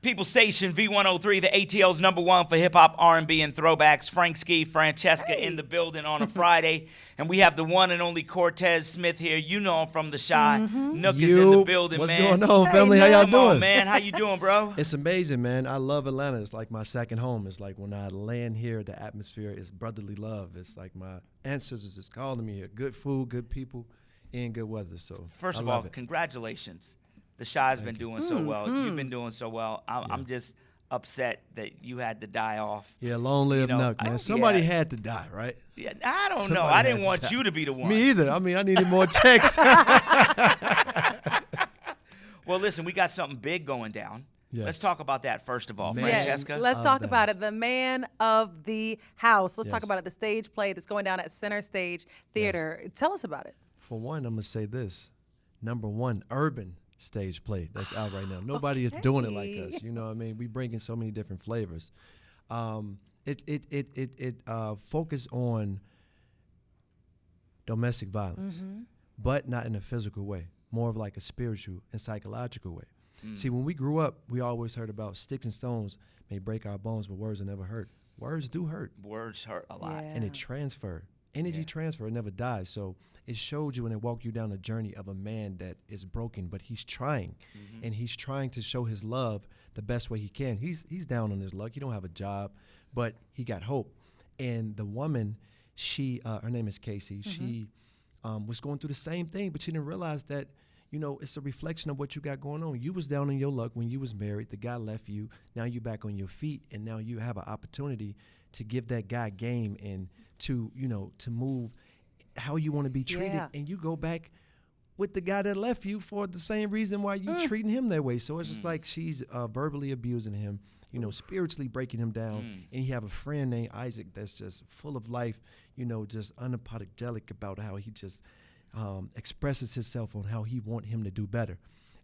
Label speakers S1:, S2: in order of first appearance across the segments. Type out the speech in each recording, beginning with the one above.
S1: People Station V103, the ATL's #1 for hip-hop, R&B, and throwbacks. Frank Ski, Francesca in the building on a Friday. And we have the one and only Cortez Smith here. You know him from The Shy. Nook is in the building,
S2: What's
S1: man.
S2: going on, family? How y'all
S1: Come
S2: doing?
S1: on, man. How you doing, bro?
S2: It's amazing, man. I love Atlanta. It's like my second home. It's like when I land here, the atmosphere is brotherly love. It's like my ancestors is calling me here. Good food, good people, and good weather. So
S1: First
S2: I
S1: of all,
S2: love it.
S1: congratulations. The Shy's been doing so well. You've been doing so well. I'm just upset that you had to die off.
S2: Yeah, long live Nook, man. Somebody had to die, right?
S1: Yeah, I don't know.
S2: Somebody
S1: I didn't
S2: had
S1: want
S2: to die.
S1: you to be the one.
S2: Me either. I mean, I needed more checks.
S1: Well, listen, we got something big going down.
S2: Yes.
S1: Let's talk about that first of all,
S2: Man
S1: Francesca.
S3: Yes, let's
S2: of
S3: talk
S2: the
S3: about
S2: house.
S3: it. The man of the house. Let's talk
S2: Yes.
S3: about it. The stage play that's going down at Center Stage Theater. Tell us about it.
S2: For one, I'm going to say this. #1, urban stage play that's out right now. Nobody is doing it like us. You know what I mean? We bring in so many different flavors. It focus on domestic violence, but not in a physical way, more of like a spiritual and psychological way. See, when we grew up, we always heard about sticks and stones may break our bones, but words will never hurt. Words do hurt.
S1: Words hurt a lot.
S3: Yeah.
S2: And it transfer. Energy transfer, it never dies. So it showed you and it walked you down the journey of a man that is broken, but he's trying. And he's trying to show his love the best way he can. He's down on his luck. He don't have a job, but he got hope. And the woman, she, her name is Casey, she was going through the same thing, but she didn't realize that, you know, it's a reflection of what you got going on. You was down on your luck when you was married. The guy left you. Now you back on your feet, and now you have an opportunity to give that guy game and to, you know, to move how you want to be treated.
S3: Yeah.
S2: And you go back with the guy that left you for the same reason why you treating him that way. So it's just like she's verbally abusing him, you know, spiritually breaking him down. And you have a friend named Isaac that's just full of life, you know, just unapologetic about how he just expresses himself on how he want him to do better.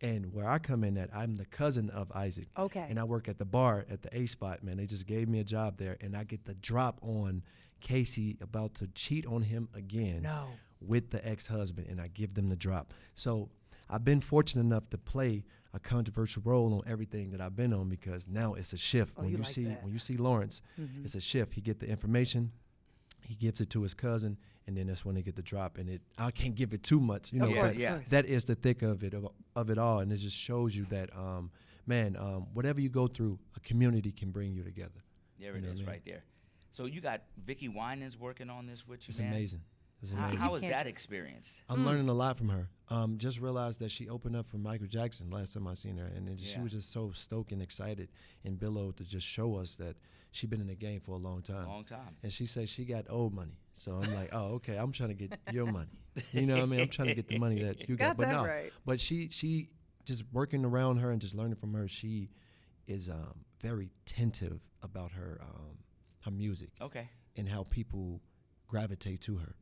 S2: And where I come in at, I'm the cousin of Isaac.
S3: Okay.
S2: And I work at the bar at the A spot, man. They just gave me a job there, and I get the drop on Casey about to cheat on him again with the ex-husband, and I give them the drop. So I've been fortunate enough to play a controversial role on everything that I've been on, because now it's a shift. When you see Lawrence, it's a shift. He get the information, he gives it to his cousin, and then that's when they get the drop. And I can't give it too much, you know.
S3: Of course,
S2: but
S3: of course.
S2: that is the thick of it all, and it just shows you that, whatever you go through, a community can bring you together.
S1: There it is, right there. So you got Vicky Winans working on this with you,
S2: It's
S1: man.
S2: amazing. It's amazing.
S1: How was
S3: can't
S1: that
S3: just-
S1: experience?
S2: I'm learning a lot from her. Just realized that she opened up for Michael Jackson last time I seen her, and then she was just so stoked and excited and billowed to just show us that she been in the game for a long time. And she said she got old money. So I'm like, oh, okay, I'm trying to get your money. You know what I mean? I'm trying to get the money that you got. But
S3: that
S2: no,
S3: right.
S2: but she just working around her and just learning from her, she is very attentive about her music.
S1: Okay.
S2: And how people gravitate to her.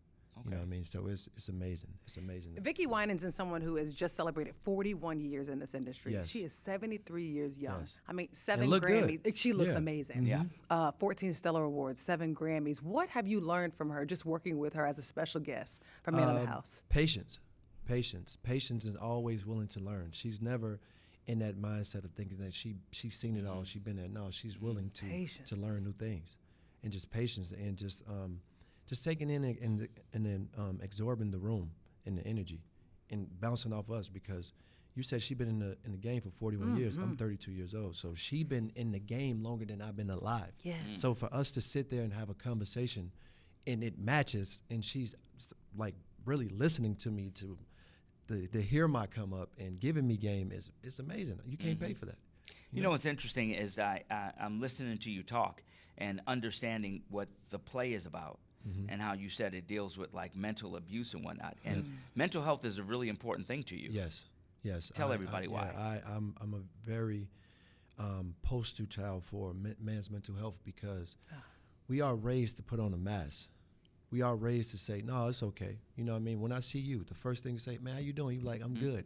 S2: You know what I mean? So it's amazing. It's amazing.
S3: Vicky Winans is someone who has just celebrated 41 years in this industry.
S2: Yes.
S3: She is 73 years young.
S2: Yes.
S3: I mean, 7
S2: look
S3: Grammys.
S2: good.
S3: She looks
S2: Yeah.
S3: amazing.
S1: Yeah.
S3: 14 Stellar Awards, 7 Grammys. What have you learned from her just working with her as a special guest from Man of the House?
S2: Patience. Patience is always willing to learn. She's never in that mindset of thinking that she's seen it all, she's been there. No, she's willing to learn new things. And just patience and just taking in and then absorbing the room and the energy and bouncing off us, because you said she been in the game for 41 years. I'm 32 years old. So she been in the game longer than I've been alive.
S3: Yes.
S2: So for us to sit there and have a conversation and it matches, and she's like really listening to me to hear my come up and giving me game is amazing. You can't pay for that.
S1: You know what's interesting is I'm listening to you talk and understanding what the play is about, and how you said it deals with like mental abuse and whatnot. And mental health is a really important thing to you.
S2: Yes.
S1: Tell everybody why.
S2: Yeah, I'm a very poster child for man's mental health, because we are raised to put on a mask. We are raised to say, no, it's okay. You know what I mean? When I see you, the first thing you say, man, how you doing? You're like, I'm good.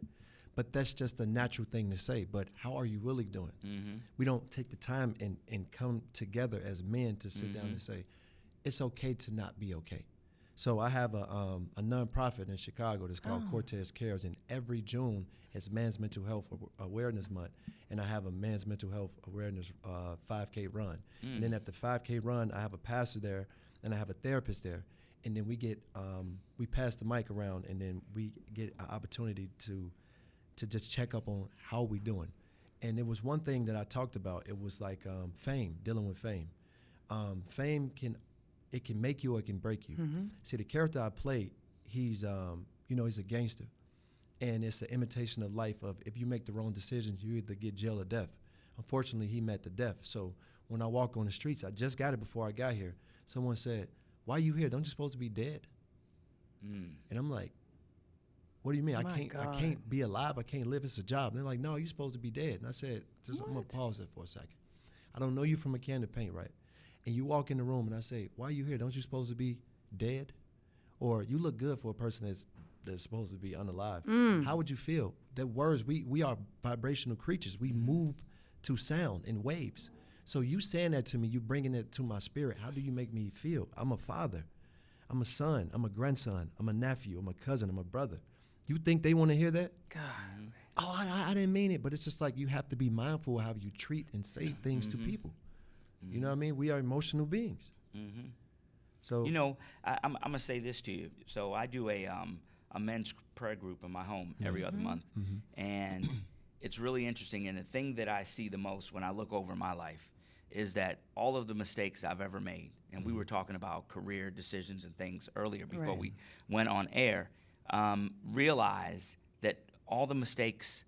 S2: But that's just a natural thing to say. But how are you really doing? We don't take the time and come together as men to sit down and say, it's okay to not be okay. So I have a nonprofit in Chicago that's called Cortez Cares, and every June it's Men's Mental Health Awareness Month, and I have a Men's Mental Health Awareness 5K run. And then at the 5K run, I have a pastor there, and I have a therapist there, and then we get we pass the mic around, and then we get an opportunity to just check up on how we doing. And it was one thing that I talked about. It was like fame, dealing with fame. Fame can make you or it can break you. See, the character I play, he's he's a gangster, and it's an imitation of life. Of if you make the wrong decisions, you either get jail or death. Unfortunately, he met the death. So when I walk on the streets, I just got it before I got here. Someone said, "Why are you here? Don't you supposed to be dead?" And I'm like, "What do you mean? I can't be alive. I can't live. It's a job." And they're like, "No, you're supposed to be dead." And I said, I'm gonna pause that for a second. I don't know you from a can of paint, right? And you walk in the room and I say, "Why are you here? Don't you supposed to be dead?" Or "You look good for a person that's supposed to be unalive." How would you feel? That words, we are vibrational creatures. We move to sound in waves. So you saying that to me, you bringing it to my spirit. How do you make me feel? I'm a father. I'm a son. I'm a grandson. I'm a nephew. I'm a cousin. I'm a brother. You think they want to hear that?
S3: God.
S2: Oh, I didn't mean it. But it's just like you have to be mindful of how you treat and say things to people. You know what I mean? We are emotional beings. So
S1: I'm gonna say this to you. So I do a men's prayer group in my home every other month, and it's really interesting. And the thing that I see the most when I look over my life is that all of the mistakes I've ever made, and we were talking about career decisions and things earlier before we went on air, realize that all the mistakes,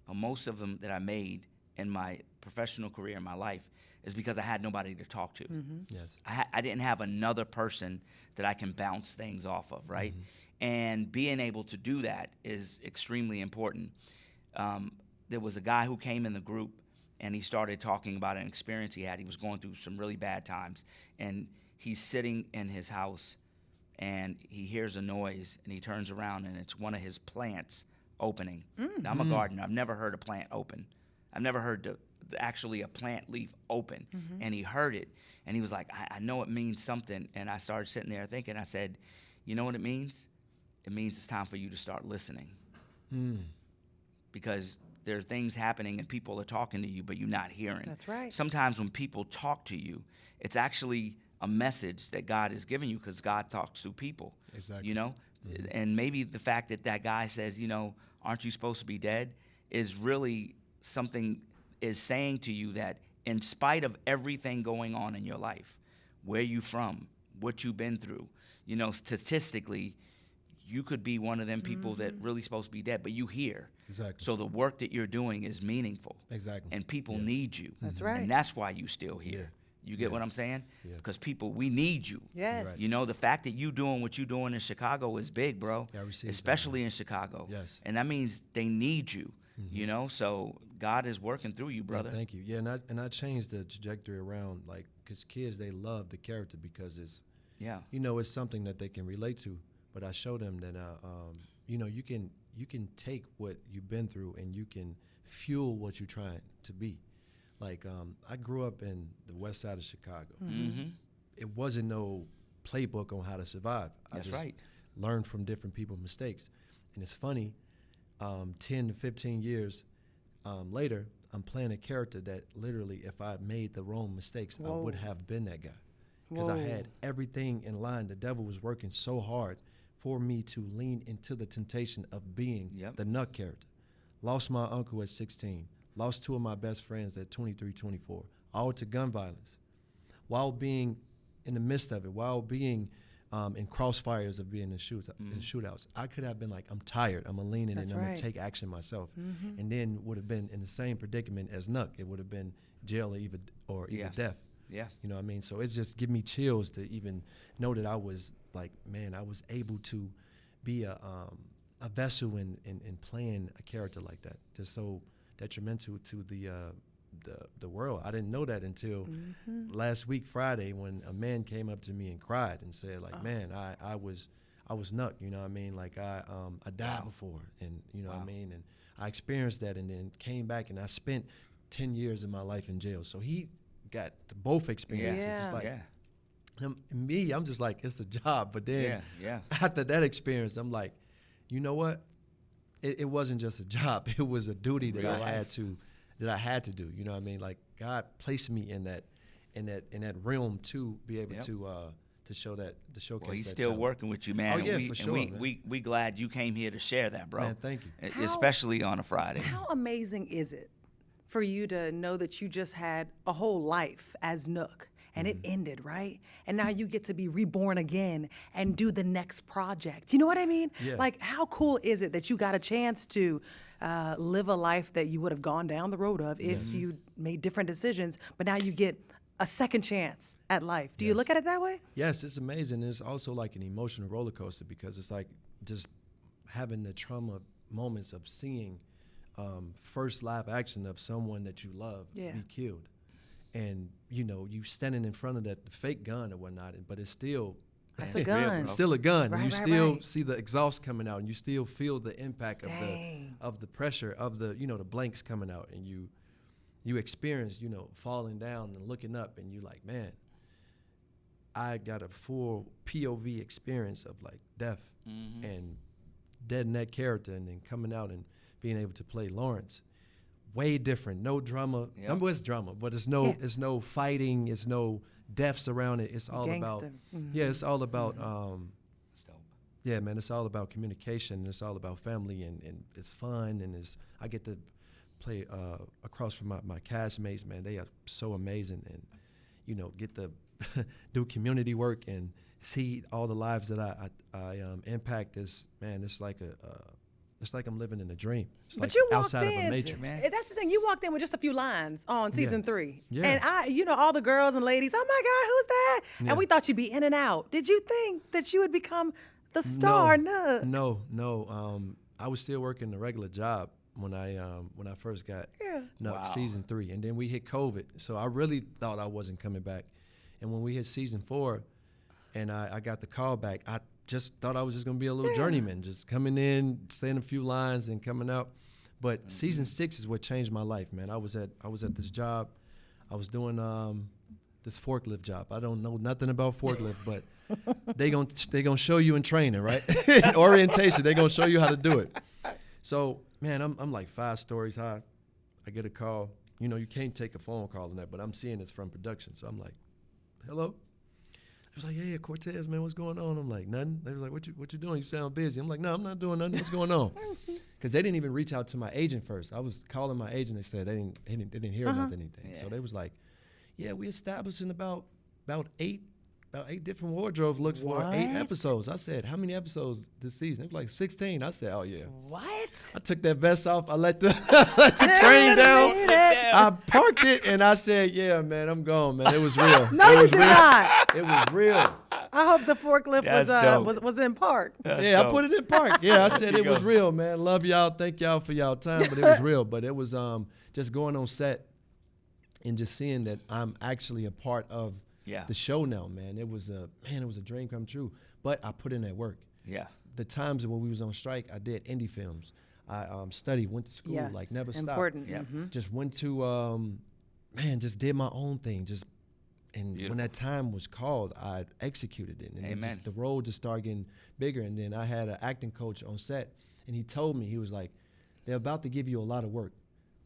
S1: or most of them that I made in my professional career in my life, is because I had nobody to talk to.
S2: Yes.
S1: I didn't have another person that I can bounce things off of, right? And being able to do that is extremely important. There was a guy who came in the group, and he started talking about an experience he had. He was going through some really bad times, and he's sitting in his house, and he hears a noise, and he turns around, and it's one of his plants opening. Now, I'm a gardener. I've never heard a plant open. I've never heard actually a plant leaf open. And he heard it, and he was like, I know it means something. And I started sitting there thinking, I said, you know what it means? It means it's time for you to start listening. Because there are things happening and people are talking to you, but you're not hearing.
S3: That's right.
S1: Sometimes when people talk to you, it's actually a message that God is giving you, because God talks through people.
S2: Exactly.
S1: You know? And maybe the fact that that guy says, aren't you supposed to be dead, is really something is saying to you that in spite of everything going on in your life, where you from, what you've been through, statistically, you could be one of them people that really supposed to be dead, but you here.
S2: Exactly.
S1: So the work that you're doing is meaningful.
S2: Exactly.
S1: And people need you.
S3: That's right.
S1: And that's why you still here. You get what I'm saying?
S2: Yeah.
S1: Because we need you.
S3: Yes.
S2: Right.
S1: The fact that you doing what you doing in Chicago is big, bro.
S2: Yeah, I received that.
S1: Especially in Chicago.
S2: Yes.
S1: And that means they need you. So God is working through you, brother.
S2: Yeah, thank you. Yeah, and I changed the trajectory around, like, because kids, they love the character because it's, it's something that they can relate to. But I show them that, you can take what you've been through and you can fuel what you're trying to be. Like, I grew up in the west side of Chicago. It wasn't no playbook on how to survive.
S1: That's
S2: I just
S1: right.
S2: learned from different people's mistakes. And it's funny, 10 to 15 years later, I'm playing a character that literally, if I made the wrong mistakes, I would have been that guy. Because I had everything in line. The devil was working so hard for me to lean into the temptation of being the nut character. Lost my uncle at 16. Lost two of my best friends at 23, 24, all to gun violence. While being in the midst of it, while being in crossfires of being in shootouts, I could have been like, I'm tired, I'm gonna lean in and I'm gonna take action myself. And then would have been in the same predicament as Nuck. It would have been jail or even death.
S1: Yeah.
S2: You know what I mean? So it's just give me chills to even know that I was like, man, I was able to be a vessel in playing a character like that. Just so detrimental to the world. I didn't know that until last week, Friday, when a man came up to me and cried and said, like, man, I was Nuck, you know what I mean? Like I died before, and you know what I mean? And I experienced that and then came back, and I spent 10 years of my life in jail. So he got both experiences. It's like, I'm just like, it's a job. But then after that experience, I'm like, you know what? It wasn't just a job. It was a duty that I had to do. You know what I mean? Like God placed me in that realm to be able to showcase.
S1: Well, he's
S2: that
S1: still
S2: talent.
S1: working with you, man.
S2: Oh yeah, for sure.
S1: And we glad you came here to share that, bro.
S2: Man, thank you.
S1: Especially on a Friday.
S3: How amazing is it for you to know that you just had a whole life as Nook and it ended, right? And now you get to be reborn again and do the next project. You know what I mean?
S2: Yeah.
S3: Like, how cool is it that you got a chance to live a life that you would have gone down the road of if you made different decisions, but now you get a second chance at life. Do you look at it that way?
S2: Yes, it's amazing. It's also like an emotional roller coaster because it's like just having the trauma moments of seeing first live action of someone that you love be killed. And, you know, you standing in front of that fake gun or whatnot, but it's still
S3: That's a gun.
S2: It's still a gun.
S3: Right,
S2: and you
S3: right,
S2: still
S3: right.
S2: see the exhaust coming out, and you still feel the impact
S3: Dang.
S2: of the pressure of the, you know, the blanks coming out, and you experience, you know, falling down and looking up, and you like, man, I got a full POV experience of like death and dead in that character, and then coming out and being able to play Lawrence. Way different, no drama.
S1: Yep.
S2: Number it's drama, but it's no fighting, it's no deaths around it. It's all about it's all about yeah, man, it's all about communication, it's all about family, and it's fun, and I get to play across from my castmates, man. They are so amazing, and you know, get to do community work and see all the lives that I impact. Is, man, it's like it's like I'm living in a dream. It's
S3: But
S2: like
S3: you walked
S2: outside
S3: in,
S2: of a matrix.
S1: man.
S3: That's the thing. You walked in with just a few lines on season 3.
S2: Yeah.
S3: And you know, all the girls and ladies, oh my God, who's that?
S2: Yeah.
S3: And we thought you'd be in and out. Did you think that you would become the star?
S2: No. I was still working a regular job when I first got season 3, and then we hit COVID. So I really thought I wasn't coming back. And when we hit season 4, and I got the call back, I just thought I was just gonna be a little journeyman, just coming in, saying a few lines, and coming out. But season 6 is what changed my life, man. I was at this job, I was doing this forklift job. I don't know nothing about forklift, but they gonna show you in training, right? In orientation, they gonna show you how to do it. So, man, I'm like 5 stories high. I get a call. You know, you can't take a phone call on that, but I'm seeing it's from production. So I'm like, hello? I was like, yeah, Cortez, man, what's going on? I'm like, nothing. They was like, what you doing? You sound busy. I'm like, no, I'm not doing nothing. What's going on? Because they didn't even reach out to my agent first. I was calling my agent. They said they didn't hear anything.
S1: Yeah.
S2: So they was like, yeah, we established in about 8 different wardrobe looks for 8 episodes. I said, how many episodes this season? It was like 16. I said, oh yeah.
S3: What?
S2: I took that vest off. I let the crane down. I parked it, and I said, yeah, man, I'm gone, man. It was real.
S3: No, you did not.
S2: It was real.
S3: I hope the forklift
S1: That's dope.
S3: was in park.
S2: Yeah, I put it in park. Yeah, I said it was real, man. Love y'all. Thank y'all for y'all time, but it was real. But it was just going on set and just seeing that I'm actually a part of the show now, man. It was a dream come true. But I put in that work.
S1: Yeah.
S2: The times when we was on strike, I did indie films. I studied, went to school, like never stopped.
S3: Important.
S1: Yeah.
S2: Just went to just did my own thing. When that time was called, I executed it. And
S1: Amen.
S2: the role just started getting bigger. And then I had an acting coach on set, and he told me, he was like, they're about to give you a lot of work.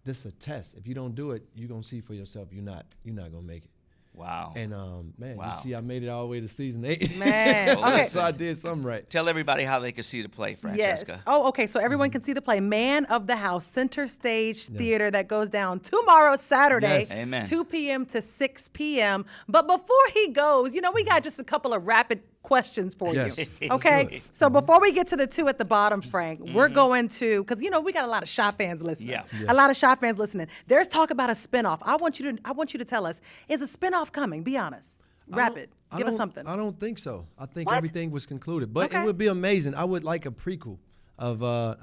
S2: This is a test. If you don't do it, you're going to see for yourself you're not going to make it.
S1: Wow.
S2: And man,
S1: Wow.
S2: you see, I made it all the way to season 8.
S3: Man,
S1: Well,
S3: okay.
S2: So I did something right.
S1: Tell everybody how they can see the play, Francesca.
S3: Yes. Oh, okay. So everyone can see the play Man of the House, Center Stage Theater, that goes down tomorrow, Saturday,
S2: Yes.
S1: Amen.
S3: 2 p.m. to 6 p.m. But before he goes, you know, we got just a couple of rapid questions for
S2: Yes.
S3: you. Okay. So before we get to the 2 at the bottom, Frank, we're going to, because, you know, we got a lot of Shop fans listening.
S1: Yeah.
S3: A lot of Shop fans listening. There's talk about a spinoff. I want you to tell us, is a spinoff coming? Be honest. Rapid. Give us something.
S2: I don't think so. I think
S3: What?
S2: everything was concluded, but
S3: Okay.
S2: it would be amazing. I would like a prequel of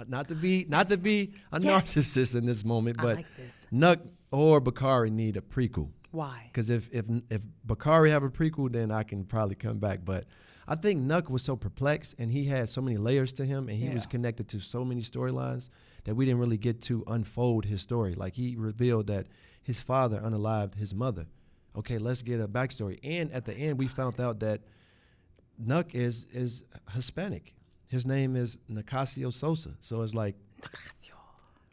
S2: not to be a narcissist in this moment,
S3: I
S2: but
S3: like this.
S2: Nuck or Bakari need a prequel.
S3: Why?
S2: Because if Bakari have a prequel, then I can probably come back. But I think Nuck was so perplexed, and he had so many layers to him, and he was connected to so many storylines that we didn't really get to unfold his story. Like, he revealed that his father unalived his mother. Okay, let's get a backstory. And at the end, we found out that Nuck is Hispanic. His name is Nicasio Sosa. So it's like,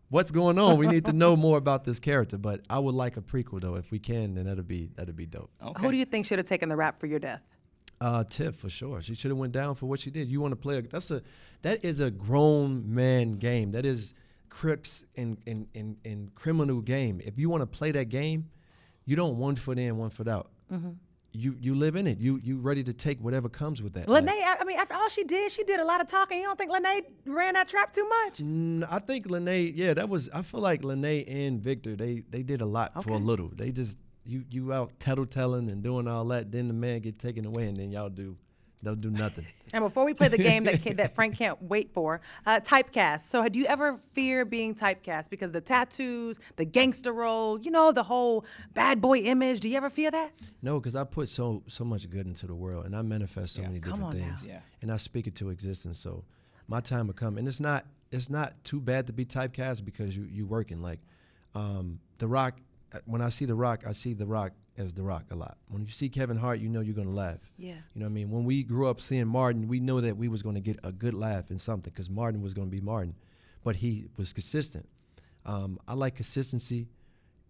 S2: what's going on? We need to know more about this character. But I would like a prequel though, if we can. Then that'd be dope.
S1: Okay.
S3: Who do you think should have taken the rap for your death?
S2: Tiff, for sure. She should have went down for what she did. You want to play that is a grown man game. That is Crips and criminal game. If you want to play that game, you don't 1 foot in, 1 foot out. Mm-hmm. You live in it. You ready to take whatever comes with that.
S3: Lene, I mean, after all she did a lot of talking. You don't think Lene ran that trap too much?
S2: I think Lene, I feel like Lene and Victor, they did a lot for a little. They just you out tattletelling and doing all that. Then the man get taken away, and then they'll do nothing.
S3: And before we play the game that Frank can't wait for, typecast. So do you ever fear being typecast because the tattoos, the gangster role, the whole bad boy image? Do you ever fear that?
S2: No, because I put so much good into the world, and I manifest so many different things, and I speak it to existence. So my time will come, and it's not too bad to be typecast because you working like The Rock. When I see The Rock as The Rock a lot. When you see Kevin Hart, you know you're gonna laugh.
S3: Yeah.
S2: You know what I mean? When we grew up seeing Martin, we know that we was gonna get a good laugh in something because Martin was gonna be Martin, but he was consistent. I like consistency,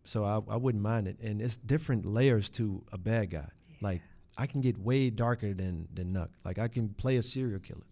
S2: so I wouldn't mind it. And it's different layers to a bad guy. Yeah. Like I can get way darker than Nuck. Like I can play a serial killer.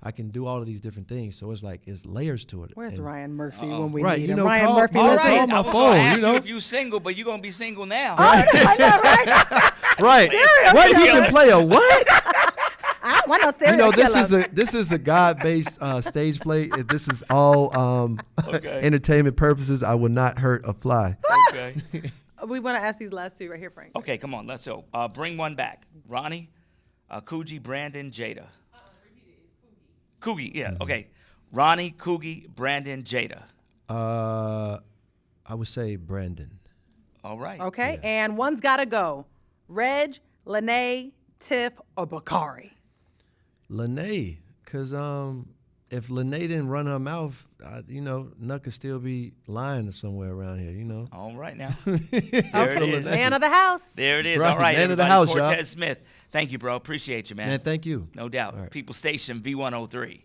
S2: I can do all of these different things, so it's layers to it.
S3: Where's Ryan Murphy when we need him?
S2: Ryan
S3: Murphy,
S2: let's call my phone.
S1: Ask you if you single, but you're gonna be single now.
S3: I know, right?
S2: Right. What he can play a what?
S3: I want no serial killer.
S2: This is a God-based stage play. This is all entertainment purposes. I will not hurt a fly.
S1: Okay.
S3: We want to ask these last two right here, Frank.
S1: Okay, come on, let's go. Bring one back. Ronnie, Coogee, Brandon, Jada. Coogie, yeah, okay. Ronnie, Coogie, Brandon, Jada.
S2: I would say Brandon.
S1: All right.
S3: Okay, and one's got to go. Reg, Lene, Tiff, or Bakari?
S2: Lene, because if Lene didn't run her mouth, Nuck could still be lying somewhere around here,
S1: All right now.
S3: There it is. Man of the house.
S1: There it is.
S2: Right,
S1: all right,
S2: man of the house,
S1: Cortez
S2: y'all.
S1: Smith. Thank you, bro. Appreciate you, man.
S2: Man, thank you.
S1: No doubt.
S2: Right.
S1: People Station V103.